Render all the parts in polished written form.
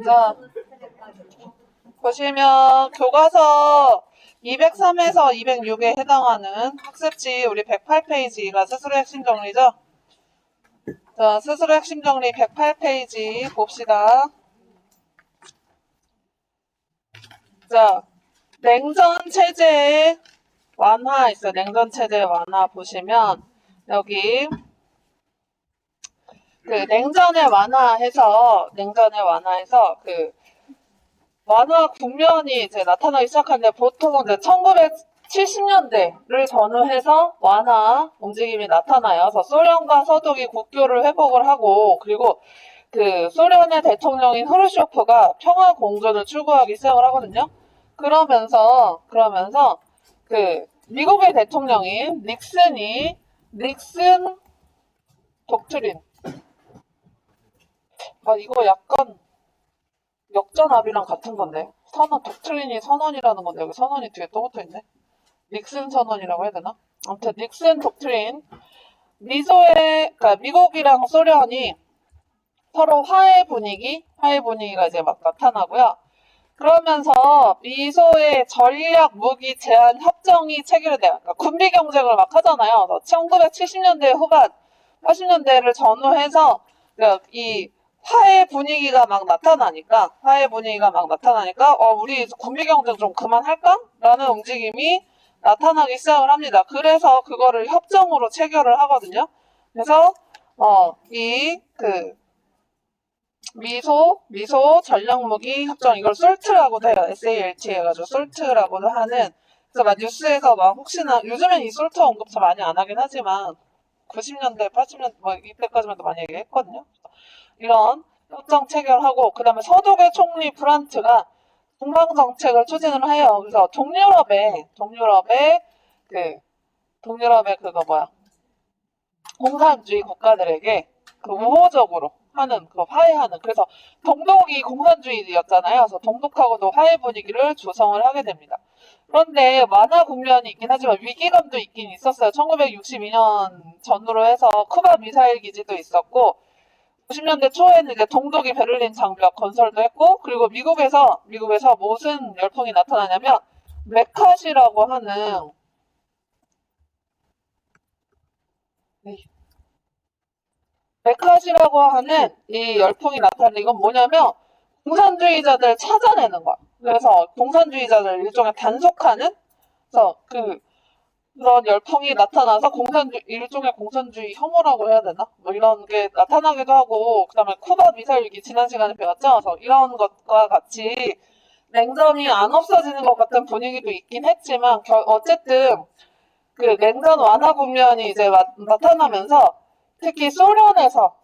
자, 보시면 교과서 203에서 206에 해당하는 학습지 우리 108페이지가 스스로 핵심 정리죠. 자, 스스로 핵심 정리 108페이지 봅시다. 자, 냉전 체제의 완화 있어요. 냉전 체제의 완화 보시면 여기 냉전을 완화해서 그 완화 국면이 이제 나타나기 시작하는데 보통 이제 1970년대를 전후해서 완화 움직임이 나타나요. 그래서 소련과 서독이 국교를 회복을 하고 그리고 그 소련의 대통령인 흐르쇼프가 평화 공존을 추구하기 시작을 하거든요. 그러면서 그 미국의 대통령인 닉슨 독트린. 아 이거 약간 역전압이랑 같은 건데. 선언 독트린이 선언이라는 건데 여기 선언이 뒤에 또 붙어 있네. 닉슨 선언이라고 해야 되나? 아무튼 닉슨 독트린. 그러니까 미국이랑 소련이 서로 화해 분위기가 이제 막 나타나고요. 그러면서 미소의 전략 무기 제한 협정이 체결돼요. 그러니까 군비 경쟁을 막 하잖아요. 1970년대 후반, 80년대를 전후해서 이 화해 분위기가 막 나타나니까 우리 군비 경쟁 좀 그만할까? 라는 움직임이 나타나기 시작을 합니다. 그래서 그거를 협정으로 체결을 하거든요. 그래서 미소 전략무기 협정 이걸 솔트라고도 해요. SALT 해가지고 솔트라고도 하는. 그래서 막 뉴스에서 막 혹시나 요즘엔 이 솔트 언급 잘 많이 안 하긴 하지만 90년대, 80년대 뭐 이때까지만 도 많이 얘기했거든요. 이런 협정 체결하고 그다음에 서독의 총리 프란트가 동방 정책을 추진을 해요. 그래서 동유럽의 그거 뭐야 공산주의 국가들에게 그 우호적으로 하는 화해하는 그래서 동독이 공산주의였잖아요. 그래서 동독하고도 화해 분위기를 조성을 하게 됩니다. 그런데 완화 국면이 있긴 하지만 위기감도 있긴 있었어요. 1962년 전후로 해서 쿠바 미사일 기지도 있었고 90년대 초에는 이제 동독이 베를린 장벽 건설도 했고 그리고 미국에서 무슨 열풍이 나타나냐면 메카시라고 하는 이 열풍이 나타나는 이건 뭐냐면 공산주의자들 찾아내는 거야. 그래서 공산주의자들 일종의 단속하는 그래서 그런 열풍이 나타나서 일종의 공산주의 혐오라고 해야 되나? 뭐 이런 게 나타나기도 하고 그다음에 쿠바 미사일기 지난 시간에 배웠죠. 그래서 이런 것과 같이 냉전이 안 없어지는 것 같은 분위기도 있긴 했지만 어쨌든 그 냉전 완화 국면이 이제 나타나면서 특히 소련에서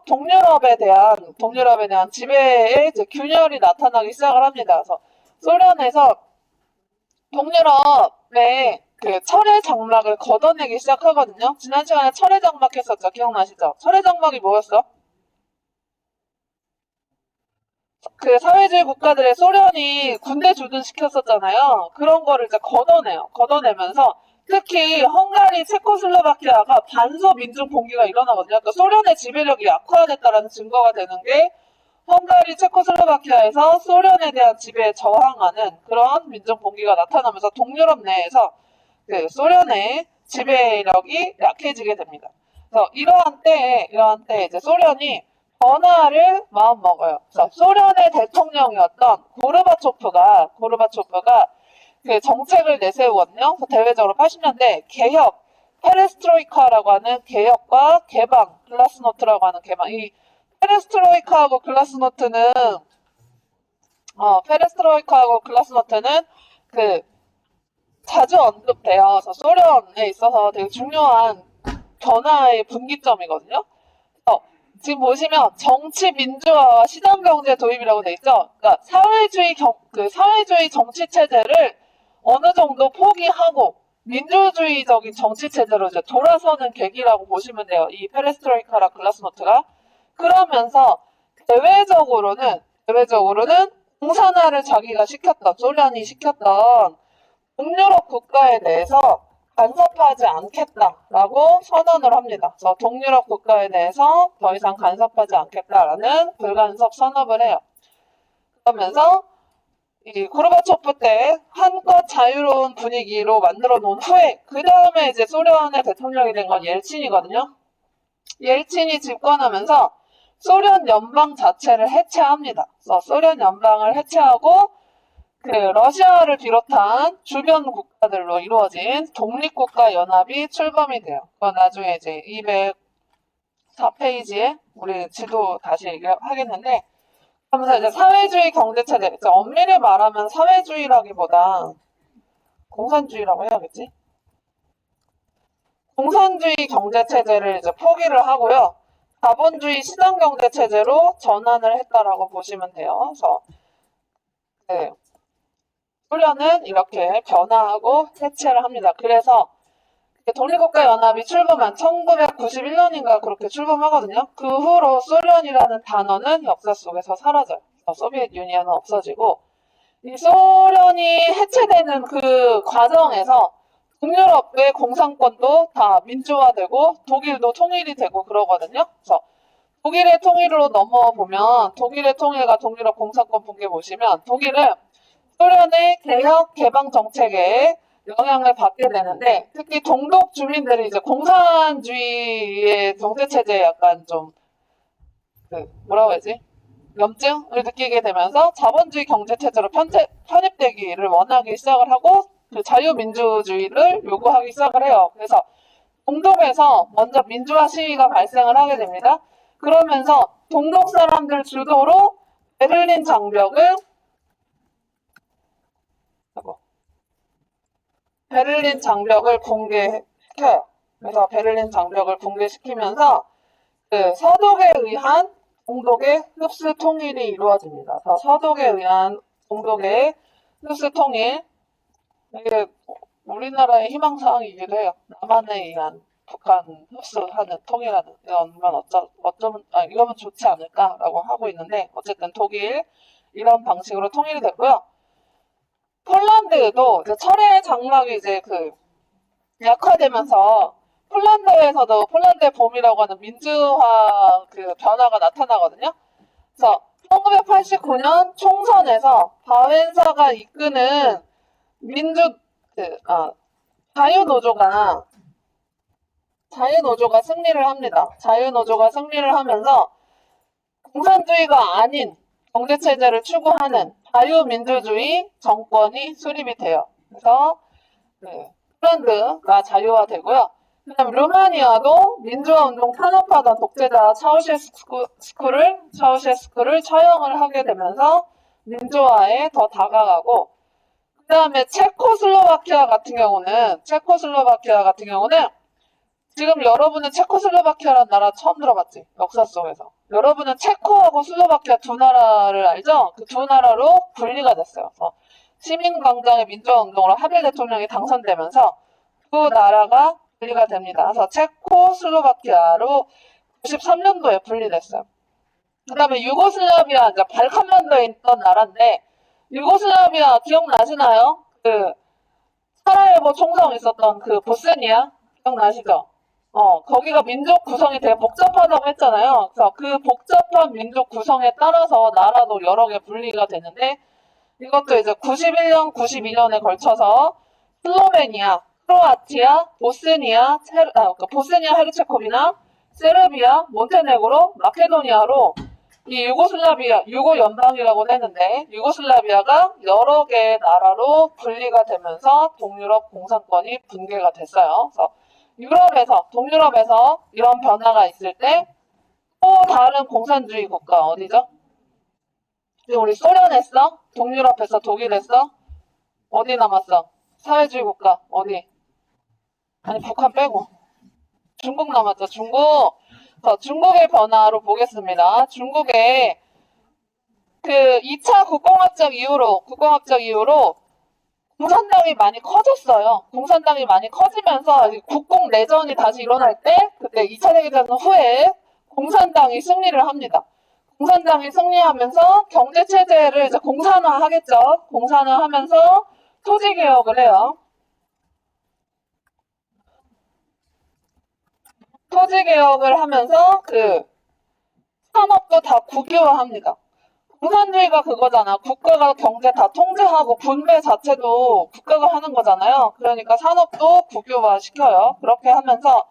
동유럽에 대한 지배의 이제 균열이 나타나기 시작을 합니다. 그래서 소련에서 동유럽의 그 철의 장막을 걷어내기 시작하거든요. 지난 시간에 철의 장막 했었죠. 기억나시죠? 철의 장막이 뭐였어? 그 사회주의 국가들의 소련이 군대 주둔시켰었잖아요. 그런 거를 이제 걷어내요. 걷어내면서 특히 헝가리, 체코슬로바키아가 반소 민중 봉기가 일어나거든요. 그러니까 소련의 지배력이 약화됐다는 증거가 되는 게 헝가리, 체코슬로바키아에서 소련에 대한 지배에 저항하는 그런 민중 봉기가 나타나면서 동유럽 내에서 그 소련의 지배력이 약해지게 됩니다. 그래서 이러한 때에 이제 소련이 변화를 마음먹어요. 그래서 소련의 대통령이었던 고르바초프가 그 정책을 내세우거든요. 그래서 대외적으로 80년대 개혁, 페레스트로이카라고 하는 개혁과 개방, 글라스노트라고 하는 개방. 이 페레스트로이카하고 글라스노트는 그 자주 언급돼요. 그래서 소련에 있어서 되게 중요한 변화의 분기점이거든요. 지금 보시면 정치 민주화와 시장 경제 도입이라고 돼 있죠. 그러니까 사회주의 정치 체제를 어느 정도 포기하고 민주주의적인 정치 체제로 이제 돌아서는 계기라고 보시면 돼요. 이 페레스트로이카랑 글라스노트가. 그러면서 대외적으로는 공산화를 자기가 소련이 시켰던 동유럽 국가에 대해서 간섭하지 않겠다라고 선언을 합니다. 그래서 동유럽 국가에 대해서 더 이상 간섭하지 않겠다라는 불간섭 선언을 해요. 그러면서 이 고르바초프 때 한껏 자유로운 분위기로 만들어 놓은 후에 그 다음에 이제 소련의 대통령이 된 건 옐친이거든요. 옐친이 집권하면서 소련 연방 자체를 해체합니다. 그래서 소련 연방을 해체하고 그 러시아를 비롯한 주변 국가들로 이루어진 독립국가 연합이 출범이 돼요. 그건 나중에 이제 204페이지에 우리 지도 다시 얘기하겠는데, 그러면서 이제 사회주의 경제체제, 엄밀히 말하면 사회주의라기보다 공산주의라고 해야겠지? 공산주의 경제체제를 이제 포기를 하고요. 자본주의 시장경제체제로 전환을 했다라고 보시면 돼요. 그래서 네, 소련은 이렇게 변화하고 해체를 합니다. 그래서 독립국가연합이 출범한 1991년인가 그렇게 출범하거든요. 그 후로 소련이라는 단어는 역사 속에서 사라져요. 소비에트 유니언은 없어지고, 이 소련이 해체되는 그 과정에서 북유럽의 공산권도 다 민주화되고 독일도 통일이 되고 그러거든요. 그래서 독일의 통일로 넘어보면 독일의 통일과 동유럽 공산권 붕괴 보시면 독일은 소련의 개혁 개방 정책에 영향을 받게 되는데, 특히 동독 주민들이 이제 공산주의의 경제 체제에 약간 좀 뭐라고 해야지, 염증을 느끼게 되면서 자본주의 경제 체제로 편입되기를 원하기 시작을 하고 그 자유민주주의를 요구하기 시작을 해요. 그래서 동독에서 먼저 민주화 시위가 발생을 하게 됩니다. 그러면서 동독 사람들 주도로 베를린 장벽을 붕괴시켜요. 그래서 베를린 장벽을 붕괴시키면서 그 서독에 의한 동독의 흡수 통일이 이루어집니다. 그래서 서독에 의한 동독의 흡수 통일, 이게 우리나라의 희망사항이기도 해요. 남한에 의한 북한 흡수하는 통일하는, 이러면 좋지 않을까라고 하고 있는데, 어쨌든 독일 이런 방식으로 통일이 됐고요. 폴란드도 이제 철의 장막이 이제 약화되면서 폴란드에서도 폴란드의 봄이라고 하는 민주화 변화가 나타나거든요. 그래서 1989년 총선에서 바웬사가 이끄는 자유노조가 승리를 합니다. 자유노조가 승리를 하면서 공산주의가 아닌 경제체제를 추구하는 자유민주주의 정권이 수립이 돼요. 그래서 폴란드가 자유화되고요. 그다음 루마니아도 민주화운동 탄압하던 독재자 차우셰스쿠를 처형을 하게 되면서 민주화에 더 다가가고, 그 다음에 체코슬로바키아 같은 경우는 지금 여러분은 체코슬로바키아라는 나라 처음 들어봤지? 역사 속에서. 여러분은 체코하고 슬로바키아 두 나라를 알죠? 그 두 나라로 분리가 됐어요. 시민광장의 민주화운동으로 하벨 대통령이 당선되면서 두 나라가 분리가 됩니다. 그래서 체코슬로바키아로 93년도에 분리됐어요. 그 다음에 유고슬라비아, 이제 발칸반도에 있던 나라인데, 유고슬라비아 기억나시나요? 사라예보 총성 있었던 보스니아 기억나시죠? 거기가 민족 구성이 되게 복잡하다고 했잖아요. 그래서 그 복잡한 민족 구성에 따라서 나라도 여러 개 분리가 되는데, 이것도 이제 91년, 92년에 걸쳐서 슬로베니아, 크로아티아, 보스니아 헤르체코비나, 세르비아, 몬테네그로, 마케도니아로 이 유고 연방이라고 했는데, 유고슬라비아가 여러 개의 나라로 분리가 되면서 동유럽 공산권이 붕괴가 됐어요. 그래서 동유럽에서 이런 변화가 있을 때 또 다른 공산주의 국가 어디죠? 지금 우리 소련 했어? 동유럽 했어? 독일 했어? 어디 남았어? 사회주의 국가 어디? 아니 북한 빼고 중국 남았죠. 중국의 변화로 보겠습니다. 중국의 2차 국공학적 이후로 공산당이 많이 커졌어요. 공산당이 많이 커지면서 국공 내전이 다시 일어날 때, 그때 2차 세계대전 후에 공산당이 승리를 합니다. 공산당이 승리하면서 경제체제를 이제 공산화하겠죠. 공산화하면서 토지개혁을 해요. 토지개혁을 하면서 산업도 다 국유화합니다. 공산주의가 그거잖아. 국가가 경제 다 통제하고 분배 자체도 국가가 하는 거잖아요. 그러니까 산업도 국유화 시켜요. 그렇게 하면서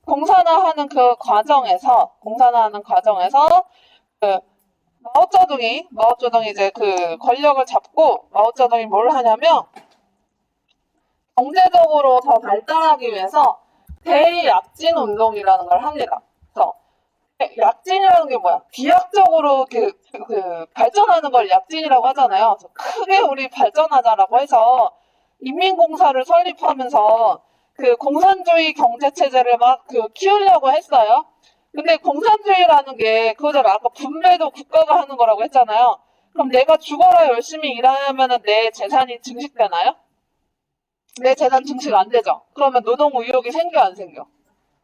공산화하는 공산화하는 과정에서 그 마오쩌둥이 이제 그 권력을 잡고 마오쩌둥이 뭘 하냐면 경제적으로 더 발달하기 위해서 대약진 운동이라는 걸 합니다. 그래서 약진이라는 게 뭐야? 비약적으로 발전하는 걸 약진이라고 하잖아요. 그래서 크게 우리 발전하자라고 해서 인민공사를 설립하면서 그 공산주의 경제체제를 막 키우려고 했어요. 근데 공산주의라는 게 그거잖아. 아까 분배도 국가가 하는 거라고 했잖아요. 그럼 내가 죽어라 열심히 일하면은 내 재산이 증식되나요? 내 재산 증식 안 되죠. 그러면 노동 의욕이 생겨 안 생겨?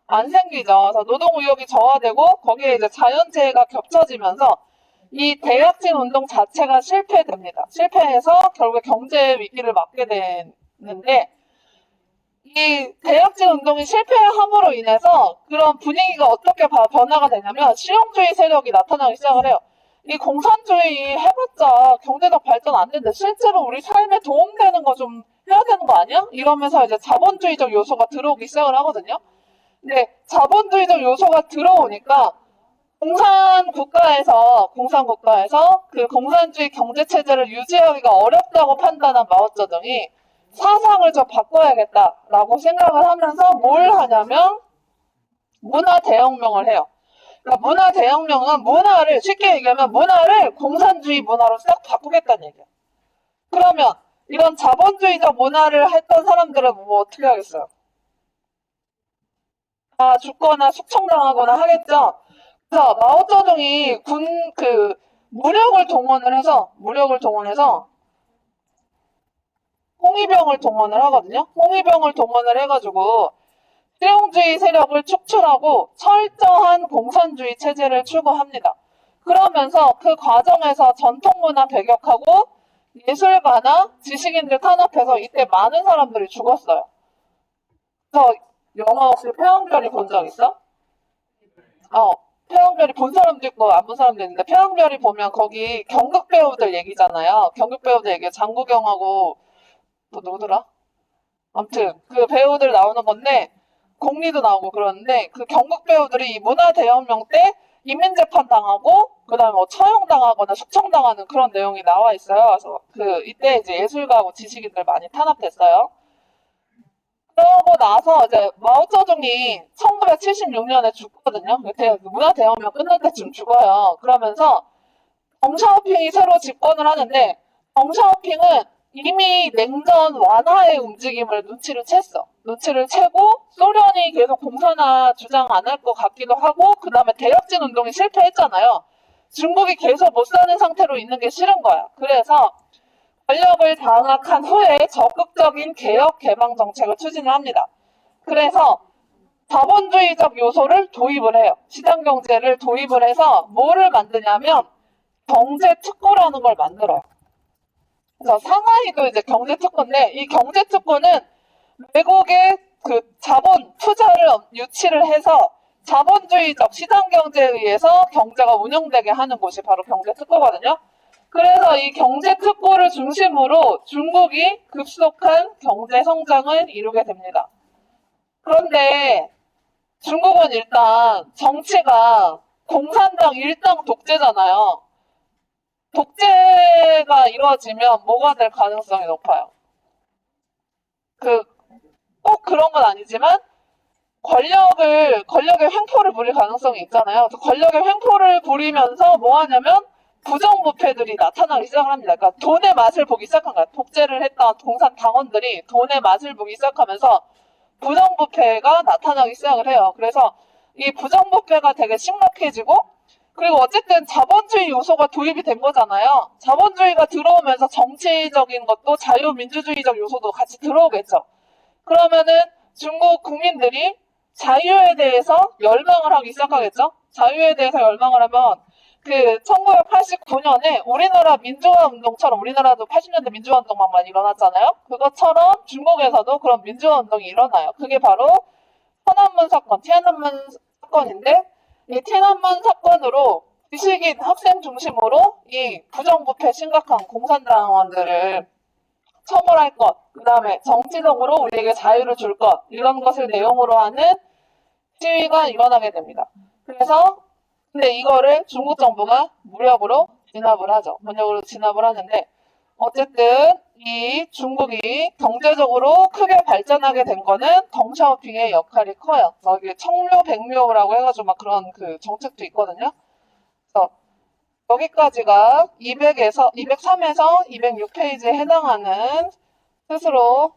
안 생기죠. 그래서 노동 의욕이 저하되고 거기에 이제 자연재해가 겹쳐지면서 이 대약진 운동 자체가 실패됩니다. 실패해서 결국에 경제 위기를 맞게 되는데 이 대약진 운동이 실패함으로 인해서 그런 분위기가 어떻게 변화가 되냐면 실용주의 세력이 나타나기 시작을 해요. 이 공산주의 해봤자 경제적 발전 안 되는데 실제로 우리 삶에 도움되는 거 좀 해야 되는 거 아니야? 이러면서 이제 자본주의적 요소가 들어오기 시작을 하거든요. 근데 자본주의적 요소가 들어오니까 공산국가에서 그 공산주의 경제체제를 유지하기가 어렵다고 판단한 마오쩌둥이 사상을 좀 바꿔야겠다라고 생각을 하면서 뭘 하냐면 문화 대혁명을 해요. 그러니까 문화 대혁명은 쉽게 얘기하면 문화를 공산주의 문화로 싹 바꾸겠다는 얘기야. 그러면 이런 자본주의적 문화를 했던 사람들은 뭐 어떻게 하겠어요? 죽거나 숙청당하거나 하겠죠. 그래서 마오쩌둥이 무력을 동원해서 홍위병을 동원을 하거든요. 홍위병을 동원을 해가지고 실용주의 세력을 축출하고 철저한 공산주의 체제를 추구합니다. 그러면서 그 과정에서 전통문화 배격하고 예술가나 지식인들 탄압해서 이때 많은 사람들이 죽었어요. 그래서 영화 혹시 태양별이 본 적 있어? 태양별이 본 사람도 있고 안 본 사람도 있는데 태양별이 보면 거기 경극 배우들 얘기잖아요. 경극 배우들 얘기 장국영하고 또 누구더라? 아무튼 그 배우들 나오는 건데 공리도 나오고 그러는데 그 경극 배우들이 이 문화대혁명 때 인민재판 당하고 그다음에 뭐 처형당하거나 숙청당하는 그런 내용이 나와 있어요. 그래서 이때 이제 예술가하고 지식인들 많이 탄압됐어요. 그러고 나서 이제 마오쩌둥이 1976년에 죽거든요. 문화대혁명 끝날 때쯤 죽어요. 그러면서 덩샤오핑이 새로 집권을 하는데 덩샤오핑은 이미 냉전 완화의 움직임을 눈치를 챘어. 눈치를 채고 소련이 계속 공산화 주장 안 할 것 같기도 하고 그 다음에 대약진 운동이 실패했잖아요. 중국이 계속 못 사는 상태로 있는 게 싫은 거야. 그래서 권력을 장악한 후에 적극적인 개혁 개방 정책을 추진을 합니다. 그래서 자본주의적 요소를 도입을 해요. 시장 경제를 도입을 해서 뭐를 만드냐면 경제 특구라는 걸 만들어요. 그래서 상하이도 이제 경제 특구인데 이 경제 특구는 외국의 그 자본 투자를 유치를 해서 자본주의적 시장 경제에 의해서 경제가 운영되게 하는 곳이 바로 경제 특구거든요. 그래서 이 경제 특구를 중심으로 중국이 급속한 경제 성장을 이루게 됩니다. 그런데 중국은 일단 정치가 공산당 일당 독재잖아요. 독재가 이루어지면 뭐가 될 가능성이 높아요. 꼭 그런 건 아니지만 권력의 횡포를 부릴 가능성이 있잖아요. 권력의 횡포를 부리면서 뭐 하냐면 부정부패들이 나타나기 시작을 합니다. 그러니까 돈의 맛을 보기 시작한 거야. 독재를 했던 공산 당원들이 돈의 맛을 보기 시작하면서 부정부패가 나타나기 시작을 해요. 그래서 이 부정부패가 되게 심각해지고 그리고 어쨌든 자본주의 요소가 도입이 된 거잖아요. 자본주의가 들어오면서 정치적인 것도 자유민주주의적 요소도 같이 들어오겠죠. 그러면은 중국 국민들이 자유에 대해서 열망을 하기 시작하겠죠. 자유에 대해서 열망을 하면 1989년에 우리나라 민주화 운동처럼 우리나라도 80년대 민주화 운동 막 많이 일어났잖아요. 그것처럼 중국에서도 그런 민주화 운동이 일어나요. 그게 바로 천안문 사건, 티안안문 사건인데 이 티안안문 사건으로 지식인 학생 중심으로 이 부정부패 심각한 공산당원들을 처벌할 것, 그 다음에 정치적으로 우리에게 자유를 줄 것, 이런 것을 내용으로 하는 시위가 일어나게 됩니다. 그래서 근데 이거를 중국 정부가 무력으로 진압을 하죠. 무력으로 진압을 하는데 어쨌든 이 중국이 경제적으로 크게 발전하게 된 거는 덩샤오핑의 역할이 커요. 여기 청묘백묘라고 해가지고 막 그런 그 정책도 있거든요. 그래서 여기까지가 203에서 206페이지에 해당하는 스스로